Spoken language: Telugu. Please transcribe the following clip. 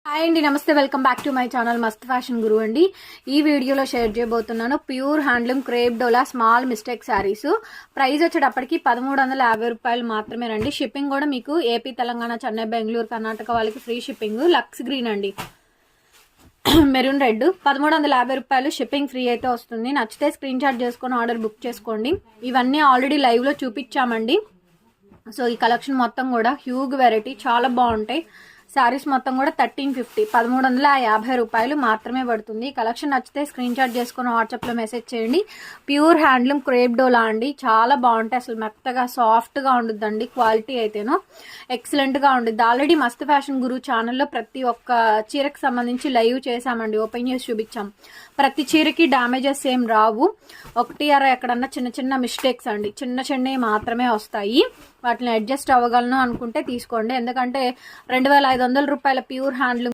హాయ్ అండి, నమస్తే. Welcome back to my channel మస్త్ ఫ్యాషన్ గురు అండి. ఈ వీడియోలో షేర్ చేయబోతున్నాను ప్యూర్ హ్యాండ్లూమ్ క్రేప్ డోలా స్మాల్ మిస్టేక్ శారీస్. ప్రైస్ వచ్చేటప్పటికి 1350 రూపాయలు మాత్రమే రండి. షిప్పింగ్ కూడా మీకు ఏపీ, తెలంగాణ, చెన్నై, బెంగళూరు, కర్ణాటక వాళ్ళకి ఫ్రీ షిప్పింగ్. లక్స్ గ్రీన్ అండి, మెరూన్ రెడ్, 1350 రూపాయలు షిప్పింగ్ ఫ్రీ అయితే వస్తుంది. నచ్చితే స్క్రీన్ షాట్ చేసుకొని ఆర్డర్ బుక్ చేసుకోండి. ఇవన్నీ ఆల్రెడీ లైవ్లో చూపించామండి. సో ఈ కలెక్షన్ మొత్తం కూడా హ్యూజ్ వెరైటీ, చాలా బాగుంటాయి. శారీస్ మొత్తం కూడా 1350, 1350 రూపాయలు మాత్రమే పడుతుంది. కలెక్షన్ నచ్చితే స్క్రీన్ షాట్ చేసుకుని వాట్సాప్లో మెసేజ్ చేయండి. ప్యూర్ హ్యాండ్లూమ్ క్రేప్ డోలా అండి, చాలా బాగుంటాయి. అసలు మెత్తగా సాఫ్ట్గా ఉండుద్దండి. క్వాలిటీ అయితేనో ఎక్సలెంట్గా ఉండుద్ది. ఆల్రెడీ మస్త్ ఫ్యాషన్ గురు ఛానల్లో ప్రతి ఒక్క చీరకు సంబంధించి లైవ్ చేసామండి, ఓపెన్ చేసి చూపించాం. ప్రతి చీరకి డ్యామేజెస్ ఏం రావు. ఒకటి ఎక్కడన్నా చిన్న చిన్న మిస్టేక్స్ అండి, చిన్న చిన్నవి మాత్రమే వస్తాయి. వాటిని అడ్జస్ట్ అవ్వగలను అనుకుంటే తీసుకోండి. ఎందుకంటే 2500 రూపాయల ప్యూర్ హ్యాండ్లూమ్